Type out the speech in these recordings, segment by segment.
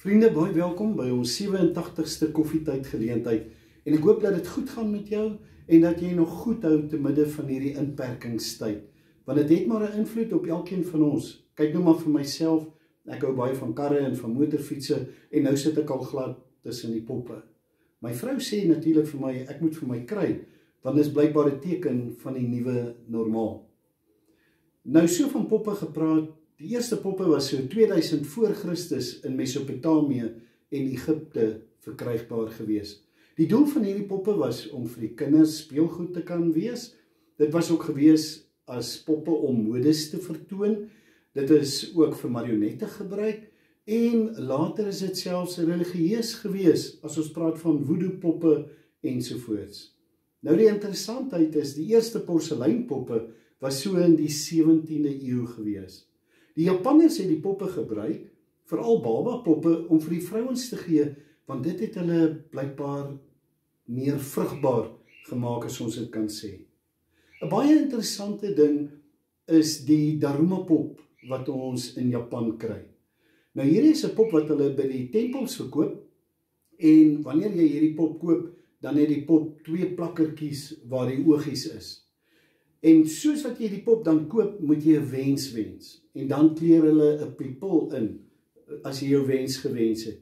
Vriende, baie welkom by ons 87ste koffietyd geleentheid en ek hoop dat dit goed gaan met jou en dat jy nog goed hou te midde van hierdie inperkingstyd, want dit het maar 'n invloed op elkeen van ons. Kyk nou maar vir myself, ek hou baie van karre en van motorfietsse en nou sit ek al glad tussen die poppe. My vrou sê natuurlik vir my, ek moet vir my kry, want dit is blykbaar 'n teken van die nuwe normaal. Nou so van poppe gepraat, die eerste poppe was so 2000 voor Christus in Mesopotamië en Egipte verkrygbaar gewees. Die doel van hierdie poppe was om vir die kinders speelgoed te kan wees. Dit was ook gewees as poppe om modes te vertoon. Dit is ook vir marionette gebruik en later is dit selfs religieus gewees as ons praat van voodoo poppe ensovoorts. Nou die interessantheid is, die eerste porseleinpoppe was so in die 17de eeu gewees. Die Japanners het die poppe gebruik, veral baba poppe, om vir die vrouens te gee, want dit het hulle blykbaar meer vrugbaar gemaak, as ons dit kan sê. 'n Baie interessante ding is die Daruma pop wat ons in Japan kry. Nou hierdie is 'n pop wat hulle by die tempels verkoop, en wanneer jy hierdie pop koop, dan het die pop 2 plakkertjies waar die oogies is. En soos wat jy die pop dan koop, moet jy 'n wens wens. En dan kleur hulle 'n pupil in, as jy jou wens gewens het.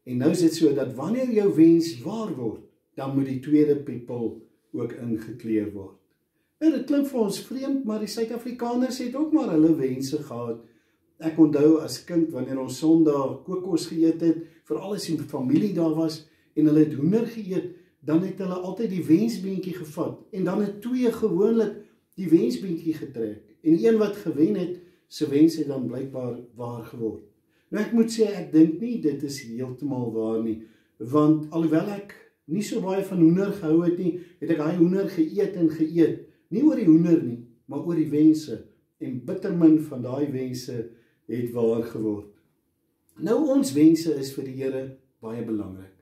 En nou is dit so, dat wanneer jou wens waar word, dan moet die tweede pupil ook ingekleur word. Nou, dit klink vir ons vreemd, maar die Suid-Afrikaners het ook maar hulle wense gehad. Ek onthou as kind, wanneer ons Sondag kokos geëet het, veral as die familie daar was, en hulle het hoender geëet, dan het hulle altyd die wensbeentjie gevat, en dan het 2 gewoonlik die wensbeentjie getrek, en die een wat gewen het, sy wens het dan blykbaar waar geword. Nou ek moet sê, ek dink nie, dit is heeltemal waar nie, want alhoewel ek nie so baie van hoender gehou het nie, het ek daai hoender geëet en geëet, nie oor die hoender nie, maar oor die wense, en bittermin van daai wense het waar geword. Nou ons wense is vir die Here baie belangrik.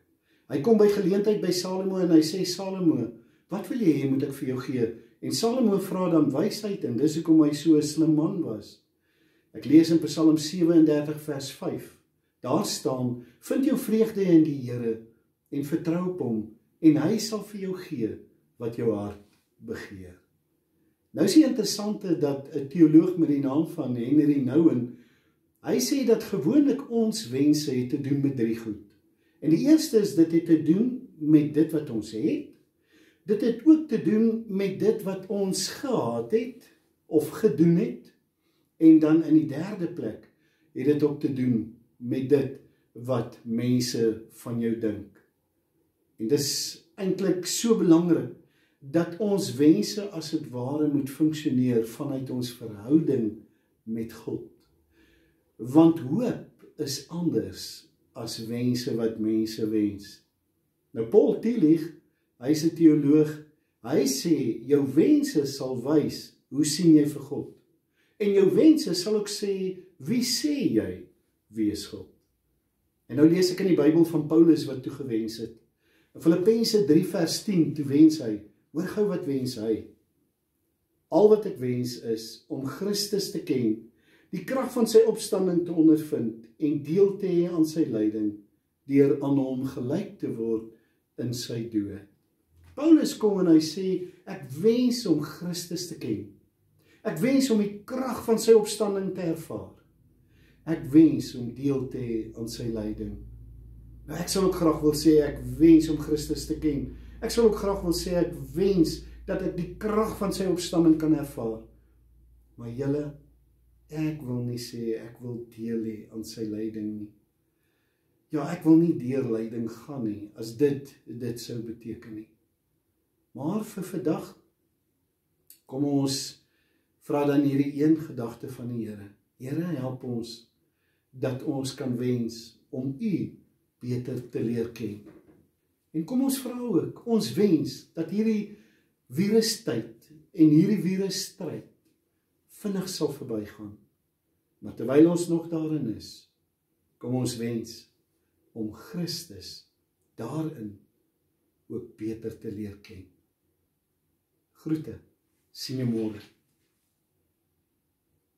Hy kom by geleentheid by Salomo en hy sê, Salomo, wat wil jy hê moet ek vir jou gee? En Salomo vra dan wysheid, en dis hoekom hy so 'n slim man was. Ek lees in Psalm 37 vers 5. Daar staan, vind jou vreugde in die Here en vertrou op hom, en hy sal vir jou gee wat jou hart begeer. Nou is die interessante dat 'n teoloog met die naam van Henry Nouwen, hy sê dat gewoonlik ons wense het te doen met 3 goed. En die eerste is, dit het te doen met dit wat ons het. Dit het ook te doen met dit wat ons gehad het, of gedoen het. En dan in die derde plek, het dit ook te doen met dit wat mense van jou dink. En dis eintlik so belangrik, dat ons wense as het ware moet funksioneer vanuit ons verhouding met God. Want hoop is anders as wense wat mense wens. Nou Paul Tillich, hy is 'n teoloog, hy sê, jou wense sal wys, hoe sien jy vir God? En jou wense sal ook sê, wie sê jy, wie is God? En nou lees ek in die Bybel van Paulus wat toegewens het. In Filippense 3 vers 10, toe wens hy, hoor gou wat wens hy? Al wat ek wens is, om Christus te ken, die krag van sy opstanding te ondervind, en deel te hê aan sy lyding, deur aan hom gelyk te word in sy dood. Paulus kom en hy sê, ek wens om Christus te ken. Ek wens om die krag van sy opstanding te ervaar. Ek wens om deel te hê aan sy lyding. Nou ek sal ook graag wil sê, ek wens om Christus te ken. Ek sal ook graag wil sê, ek wens dat ek die krag van sy opstanding kan ervaar. Maar julle, ek wil nie sê, ek wil deel hê aan sy lyding nie. Ja, ek wil nie deur lyding gaan nie, as dit sou beteken nie. Maar vir vandag, kom ons vra dan hierdie een gedagte van die Here. Here, help ons, dat ons kan wens om U beter te leer ken. En kom ons vra ook, ons wens, dat hierdie virustyd en hierdie virusstryd vinnig sal verbygaan. Maar terwyl ons nog daarin is, kom ons wens om Christus daarin ook beter te leer ken. Groete, sien jou môre.